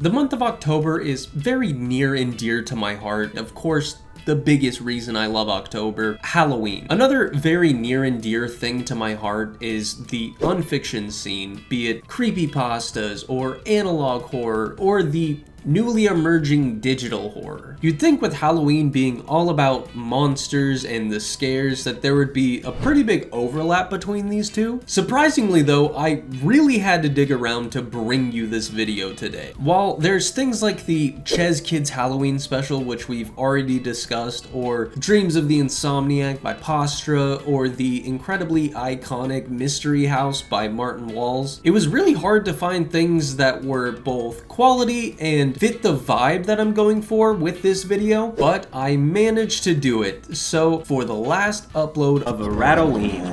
The month of October is very near and dear to my heart. Of course, the biggest reason I love October, Halloween. Another very near and dear thing to my heart is the unfiction scene, be it creepypastas or analog horror or the newly emerging digital horror. You'd think with Halloween being all about monsters and the scares that there would be a pretty big overlap between these two. Surprisingly though, I really had to dig around to bring you this video today. While there's things like the Chezz Kids Halloween special, which we've already discussed, or Dreams of the Insomniac by Postra, or the incredibly iconic Mystery House by Martin Walls, it was really hard to find things that were both quality and fit the vibe that I'm going for with this video, but I managed to do it. So for the last upload of a Rat-O-Ween,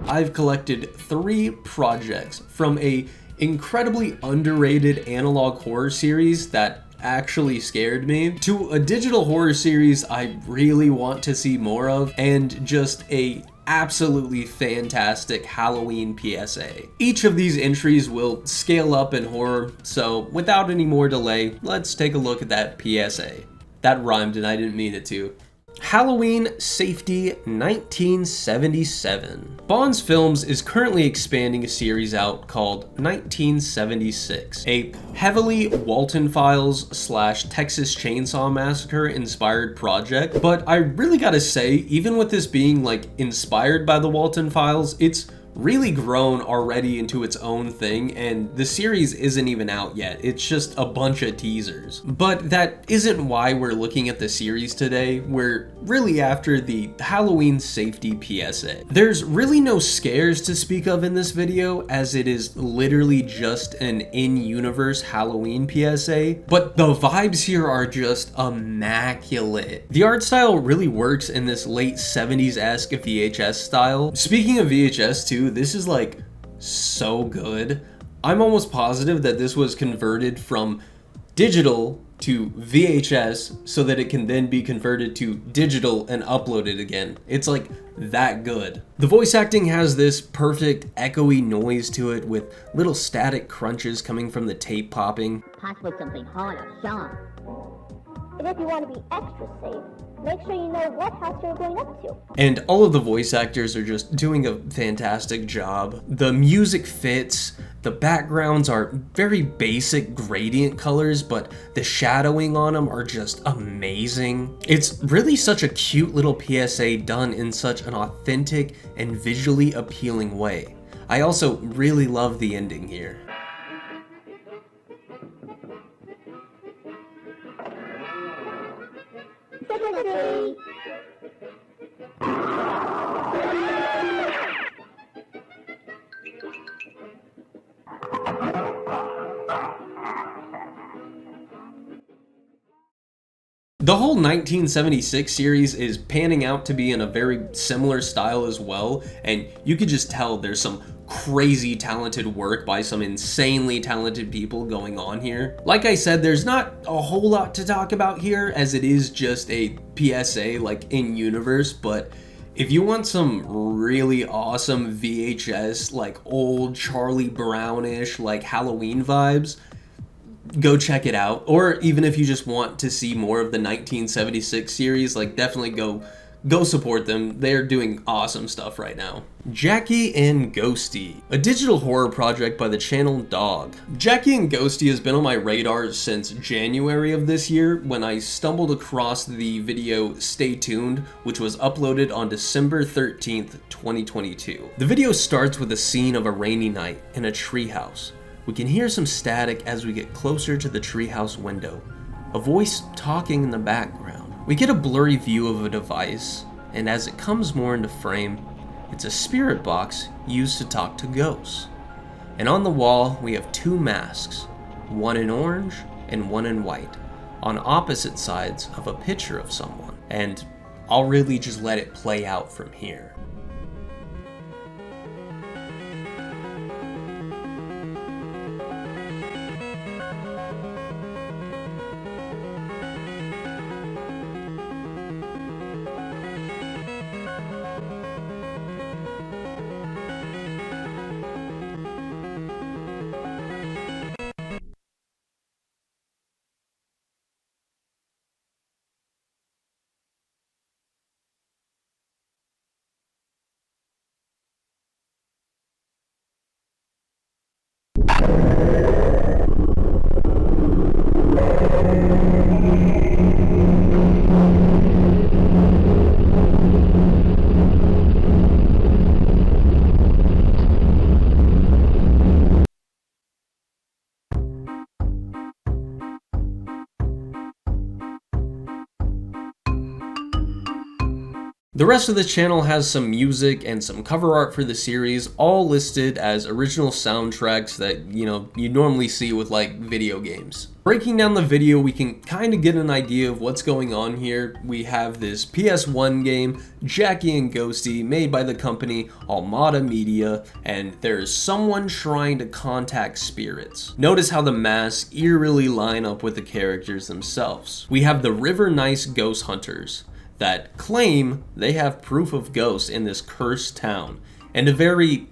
I've collected 3 projects from a incredibly underrated analog horror series that actually scared me, to a digital horror series I really want to see more of, and just a absolutely fantastic Halloween PSA. Each of these entries will scale up in horror, so without any more delay, let's take a look at that PSA. That rhymed and I didn't mean it to. Halloween Safety 1977. Bonds Films is currently expanding a series out called 1976, a heavily Walten Files / Texas Chainsaw Massacre inspired project, but I really gotta say, even with this being like inspired by the Walten Files, it's really grown already into its own thing, and the series isn't even out yet. It's just a bunch of teasers. But that isn't why we're looking at the series today. We're really after the Halloween Safety PSA. There's really no scares to speak of in this video, as it is literally just an in-universe Halloween PSA, but the vibes here are just immaculate. The art style really works in this late 70s-esque VHS style. Speaking of VHS too, this is like so good. I'm almost positive that this was converted from digital to VHS so that it can then be converted to digital and uploaded again. It's like that good. The voice acting has this perfect echoey noise to it with little static crunches coming from the tape popping. Possibly something hard or sharp. And if you want to be extra safe, make sure you know what house you're going up to. And all of the voice actors are just doing a fantastic job. The music fits, the backgrounds are very basic gradient colors, but the shadowing on them are just amazing. It's really such a cute little PSA done in such an authentic and visually appealing way. I also really love the ending here. Secretary! The whole 1976 series is panning out to be in a very similar style as well, and you could just tell there's some crazy talented work by some insanely talented people going on here. Like I said, there's not a whole lot to talk about here, as it is just a PSA like in universe, but if you want some really awesome VHS like old Charlie Brownish like Halloween vibes, go check it out. Or even if you just want to see more of the 1976 series, like definitely go support them. They're doing awesome stuff right now. Jackie and Ghostie, a digital horror project by the channel Dog. Jackie and Ghostie has been on my radar since January of this year, when I stumbled across the video Stay Tuned, which was uploaded on December 13th, 2022. The video starts with a scene of a rainy night in a treehouse. We can hear some static as we get closer to the treehouse window, a voice talking in the background. We get a blurry view of a device, and as it comes more into frame, it's a spirit box used to talk to ghosts. And on the wall, we have 2 masks, one in orange and one in white, on opposite sides of a picture of someone. And I'll really just let it play out from here. The rest of the channel has some music and some cover art for the series, all listed as original soundtracks that, you normally see with like video games. Breaking down the video, we can kind of get an idea of what's going on here. We have this PS1 game, Jackie and Ghostie, made by the company Almada Media, and there's someone trying to contact spirits. Notice how the masks eerily line up with the characters themselves. We have the River Nice Ghost Hunters that claim they have proof of ghosts in this cursed town, and a very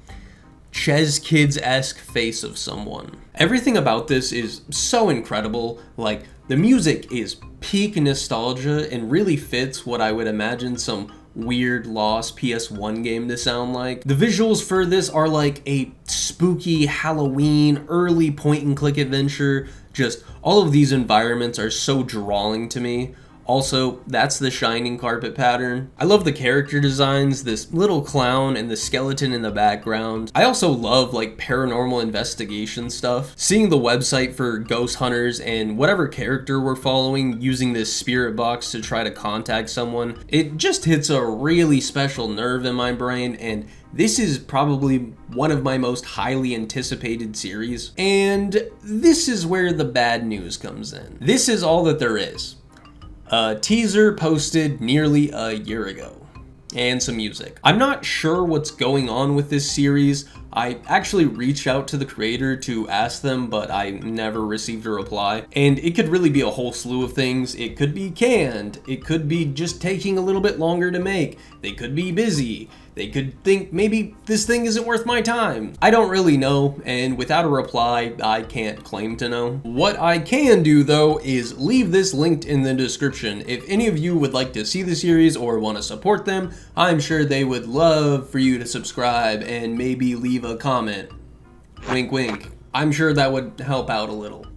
Chezz Kids-esque face of someone. Everything about this is so incredible. Like, the music is peak nostalgia and really fits what I would imagine some weird lost PS1 game to sound like. The visuals for this are like a spooky Halloween early point and click adventure. Just all of these environments are so drawing to me. Also, that's the shining carpet pattern. I love the character designs, this little clown and the skeleton in the background. I also love like paranormal investigation stuff. Seeing the website for ghost hunters and whatever character we're following using this spirit box to try to contact someone, it just hits a really special nerve in my brain, and this is probably one of my most highly anticipated series. And this is where the bad news comes in. This is all that there is. A teaser posted nearly a year ago, and some music. I'm not sure what's going on with this series. I actually reached out to the creator to ask them, but I never received a reply. And it could really be a whole slew of things. It could be canned. It could be just taking a little bit longer to make. They could be busy. They could think maybe this thing isn't worth my time. I don't really know, and without a reply, I can't claim to know. What I can do though is leave this linked in the description. If any of you would like to see the series or want to support them, I'm sure they would love for you to subscribe and maybe leave a comment. Wink wink. I'm sure that would help out a little.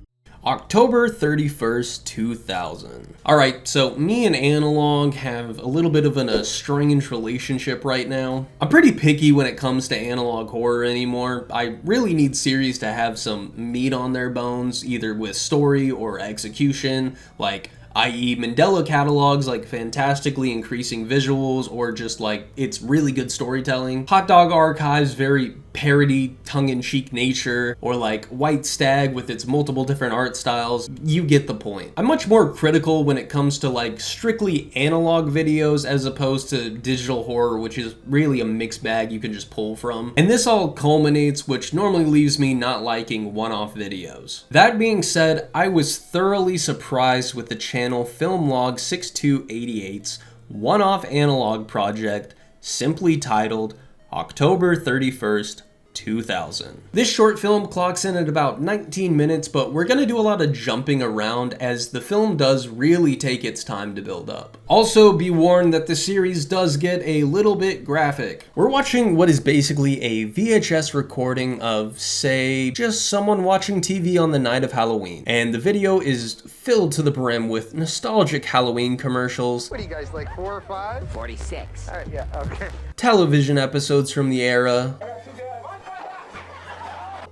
October 31st, 2000. Alright, so me and Analog have a little bit of an estranged relationship right now. I'm pretty picky when it comes to analog horror anymore. I really need series to have some meat on their bones, either with story or execution, like i.e. Mandela catalogs, like fantastically increasing visuals, or just like it's really good storytelling. Hot Dog Archive's very parody, tongue-in-cheek nature, or like White Stag with its multiple different art styles. You get the point. I'm much more critical when it comes to like strictly analog videos as opposed to digital horror, which is really a mixed bag you can just pull from. And this all culminates, which normally leaves me not liking one-off videos. That being said, I was thoroughly surprised with the channel Filmlog 6288's one-off analog project, simply titled October 31st, 2000. This short film clocks in at about 19 minutes, but we're gonna do a lot of jumping around as the film does really take its time to build up. Also, be warned that the series does get a little bit graphic. We're watching what is basically a VHS recording of, say, just someone watching TV on the night of Halloween. And the video is filled to the brim with nostalgic Halloween commercials. What do you guys like, 4 or 5? 46. All right, yeah, okay. Television episodes from the era.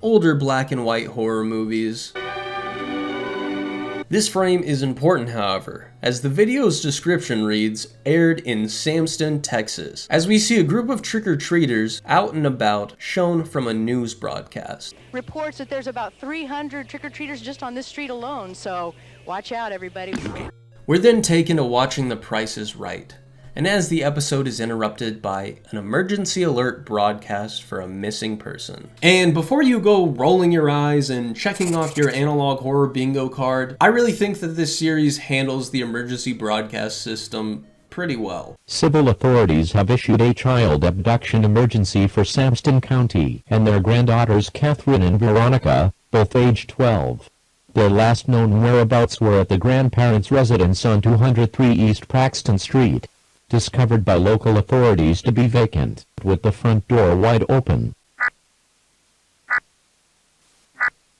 Older black and white horror movies. This frame is important, however, as the video's description reads, aired in Samston, Texas, as we see a group of trick-or-treaters out and about shown from a news broadcast. Reports that there's about 300 trick-or-treaters just on this street alone, so watch out, everybody. We're then taken to watching The Price is Right, and as the episode is interrupted by an emergency alert broadcast for a missing person. And before you go rolling your eyes and checking off your analog horror bingo card, I really think that this series handles the emergency broadcast system pretty well. Civil authorities have issued a child abduction emergency for Samston County and their granddaughters Catherine and Veronica, both age 12. Their last known whereabouts were at the grandparents' residence on 203 East Paxton Street, discovered by local authorities to be vacant, with the front door wide open.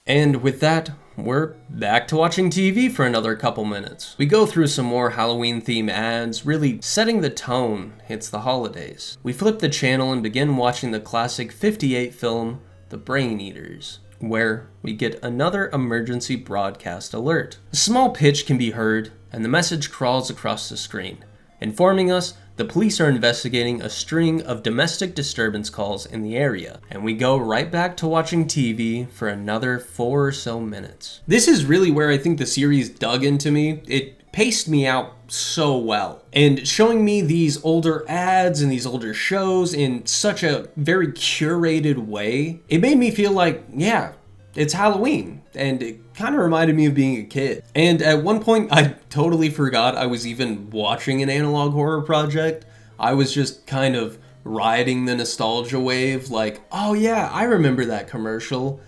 And with that, we're back to watching TV for another couple minutes. We go through some more Halloween-themed ads, really setting the tone. It's the holidays. We flip the channel and begin watching the classic 58 film, The Brain Eaters, where we get another emergency broadcast alert. A small pitch can be heard, and the message crawls across the screen. informing us the police are investigating a string of domestic disturbance calls in the area, and we go right back to watching TV for another 4 or so minutes. This is really where I think the series dug into me. It paced me out so well, and showing me these older ads and these older shows in such a very curated way, it made me feel like, yeah, it's Halloween, and it kind of reminded me of being a kid. And at one point, I totally forgot I was even watching an analog horror project. I was just kind of riding the nostalgia wave, like, oh yeah, I remember that commercial.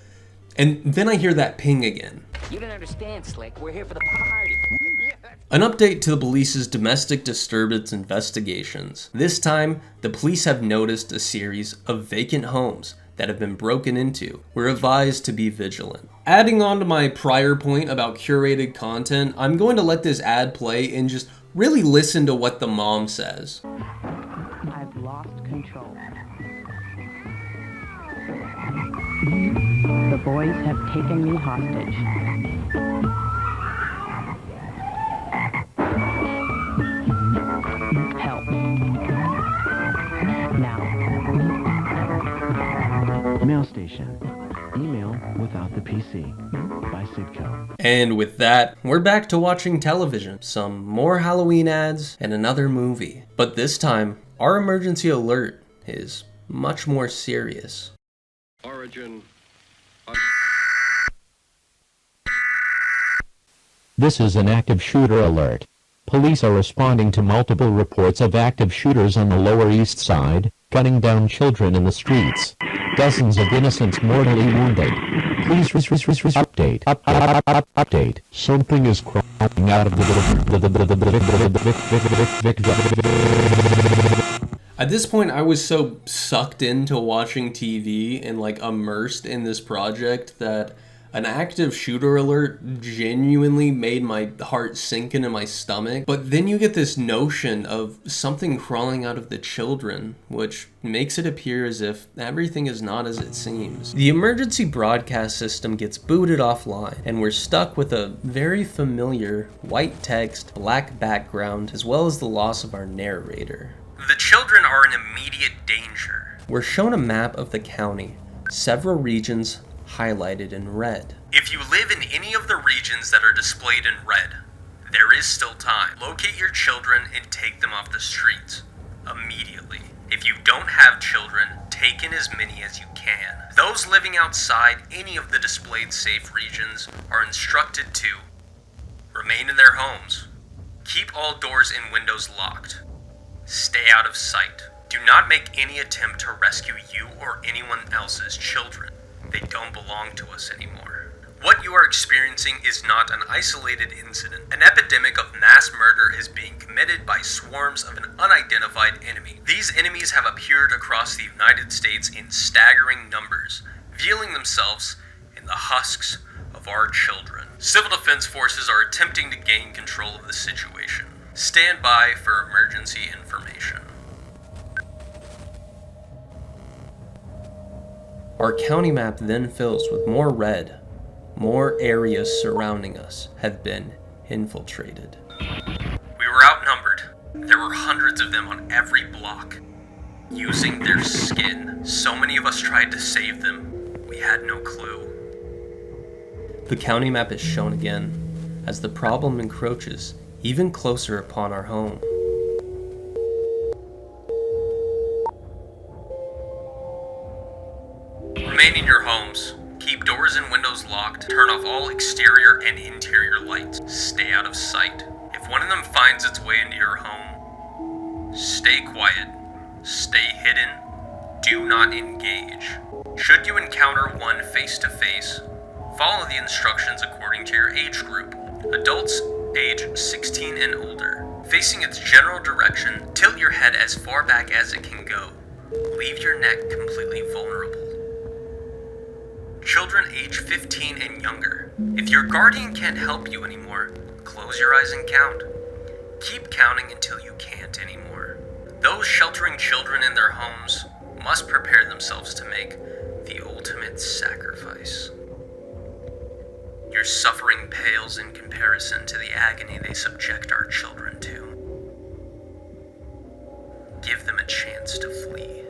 And then I hear that ping again. You don't understand, Slick. We're here for the party. An update to the police's domestic disturbance investigations. This time, the police have noticed a series of vacant homes that have been broken into. We're advised to be vigilant. Adding on to my prior point about curated content, I'm going to let this ad play and just really listen to what the mom says. I've lost control. The boys have taken me hostage. Help. Now. Mail station. Email without the PC. By Sidco. And with that, we're back to watching television. Some more Halloween ads and another movie. But this time, our emergency alert is much more serious. Origin. This is an active shooter alert. Police are responding to multiple reports of active shooters on the Lower East Side, gunning down children in the streets. Dozens of innocents mortally wounded. Please update. Update. Something is crawling out of the At this point, I was so sucked into watching TV and like immersed in this project that an active shooter alert genuinely made my heart sink into my stomach. But then you get this notion of something crawling out of the children, which makes it appear as if everything is not as it seems. The emergency broadcast system gets booted offline, and we're stuck with a very familiar white text, black background, as well as the loss of our narrator. The children are in immediate danger. We're shown a map of the county, several regions highlighted in red. If you live in any of the regions that are displayed in red, there is still time. Locate your children and take them off the streets immediately. If you don't have children, take in as many as you can. Those living outside any of the displayed safe regions are instructed to remain in their homes, keep all doors and windows locked, stay out of sight. Do not make any attempt to rescue you or anyone else's children. They don't belong to us anymore. What you are experiencing is not an isolated incident. An epidemic of mass murder is being committed by swarms of an unidentified enemy. These enemies have appeared across the United States in staggering numbers, veiling themselves in the husks of our children. Civil defense forces are attempting to gain control of the situation. Stand by for emergency information. Our county map then fills with more red. More areas surrounding us have been infiltrated. We were outnumbered. There were hundreds of them on every block. Using their skin, so many of us tried to save them, we had no clue. The county map is shown again, as the problem encroaches even closer upon our home. Remain in your homes. Keep doors and windows locked. Turn off all exterior and interior lights. Stay out of sight. If one of them finds its way into your home, stay quiet. Stay hidden. Do not engage. Should you encounter one face-to-face, follow the instructions according to your age group. Adults age 16 and older. Facing its general direction, tilt your head as far back as it can go. Leave your neck completely vulnerable. Children age 15 and younger. If your guardian can't help you anymore, close your eyes and count. Keep counting until you can't anymore. Those sheltering children in their homes must prepare themselves to make the ultimate sacrifice. Your suffering pales in comparison to the agony they subject our children to. chance to flee.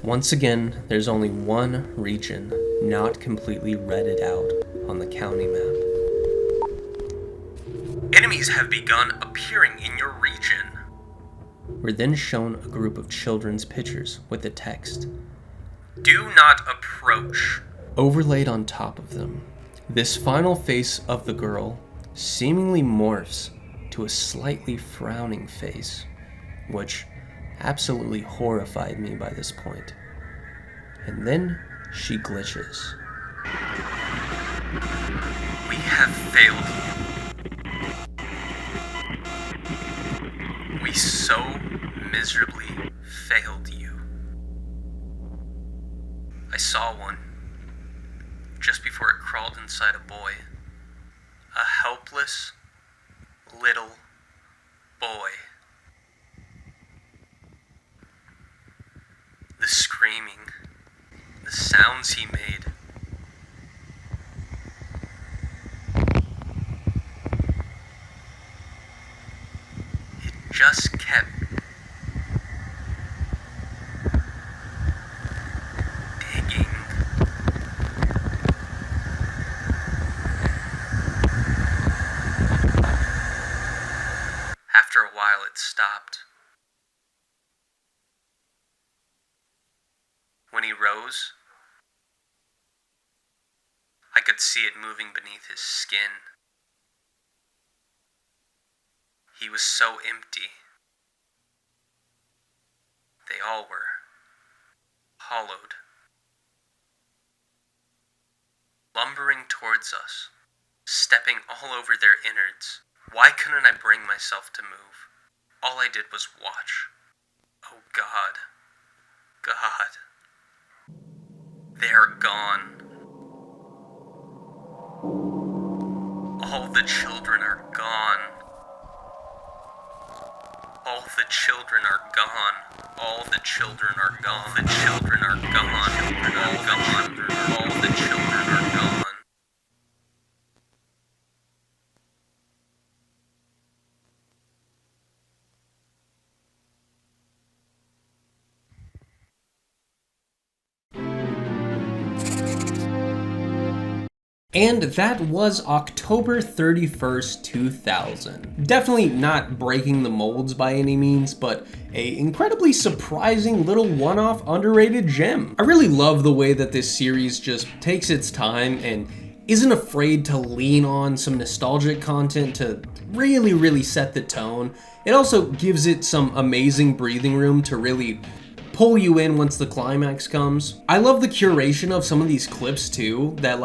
Once again, there's only one region not completely redded out on the county map. Enemies have begun appearing in your region. We're then shown a group of children's pictures with the text, "Do not approach." Overlaid on top of them, this final face of the girl seemingly morphs to a slightly frowning face, which absolutely horrified me by this point. And then she glitches. "We have failed you. We so miserably failed you. I saw one just before it crawled inside a boy. A helpless little boy. The screaming, the sounds he made. It just kept digging. After a while, it stopped. When he rose, I could see it moving beneath his skin. He was so empty. They all were. Hollowed. Lumbering towards us, stepping all over their innards. Why couldn't I bring myself to move? All I did was watch. Oh God. God. They are gone. All the children are gone. All the children are gone. All the children are gone. The children are gone. All gone. All the children are gone. And that was October 31st, 2000. Definitely not breaking the molds by any means, but a incredibly surprising little one-off underrated gem. I really love the way that this series just takes its time and isn't afraid to lean on some nostalgic content to really set the tone. It also gives it some amazing breathing room to really pull you in once the climax comes. I love the curation of some of these clips too, that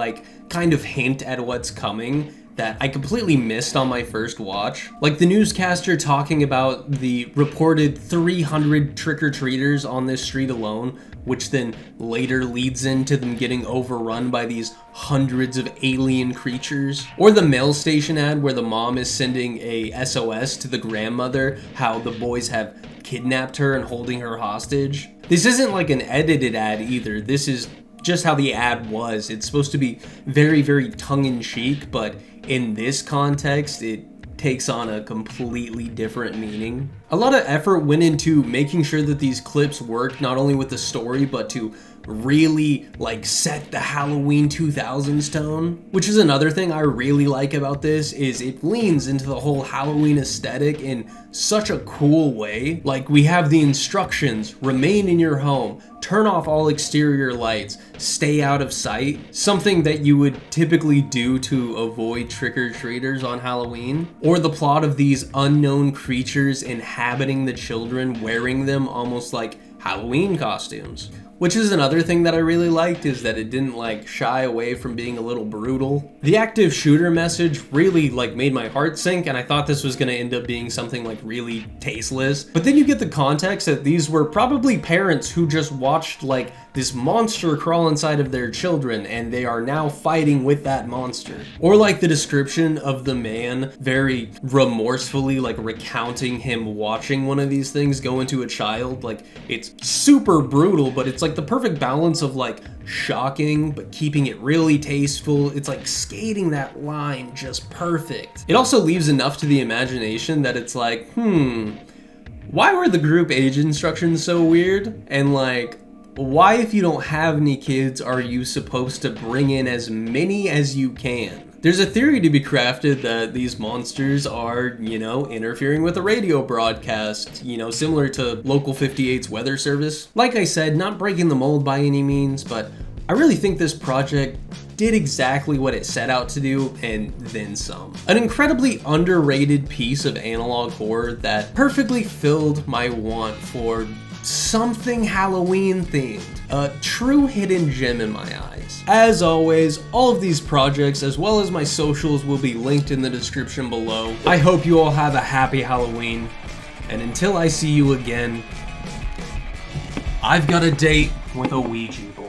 kind of hint at what's coming that I completely missed on my first watch. Like the newscaster talking about the reported 300 trick-or-treaters on this street alone, which then later leads into them getting overrun by these hundreds of alien creatures. Or the mail station ad where the mom is sending a SOS to the grandmother, how the boys have kidnapped her and holding her hostage. This isn't like an edited ad either. This is just how the ad was. It's supposed to be very tongue-in-cheek, but in this context, it takes on a completely different meaning. A lot of effort went into making sure that these clips worked not only with the story, but to really set the Halloween 2000s tone. Which is another thing I really like about this, is it leans into the whole Halloween aesthetic in such a cool way. Like, we have the instructions: remain in your home, turn off all exterior lights, stay out of sight. Something that you would typically do to avoid trick-or-treaters on Halloween. Or the plot of these unknown creatures inhabiting the children, wearing them almost like Halloween costumes. Which is another thing that I really liked, is that it didn't shy away from being a little brutal. The active shooter message really made my heart sink, and I thought this was gonna end up being something really tasteless. But then you get the context that these were probably parents who just watched this monster crawl inside of their children, and they are now fighting with that monster. Or the description of the man very remorsefully recounting him watching one of these things go into a child. It's super brutal, but it's the perfect balance of shocking but keeping it really tasteful. It's skating that line just perfect. It also leaves enough to the imagination that it's Why were the group age instructions so weird? And like, why, if you don't have any kids, are you supposed to bring in as many as you can? There's a theory to be crafted that these monsters are, you know, interfering with a radio broadcast, you know, similar to Local 58's weather service. Like I said, not breaking the mold by any means, but I really think this project did exactly what it set out to do, and then some. An incredibly underrated piece of analog horror that perfectly filled my want for something Halloween themed. A true hidden gem in my eyes. As always, all of these projects as well as my socials will be linked in the description below. I hope you all have a happy Halloween, and until I see you again, I've got a date with a Ouija board.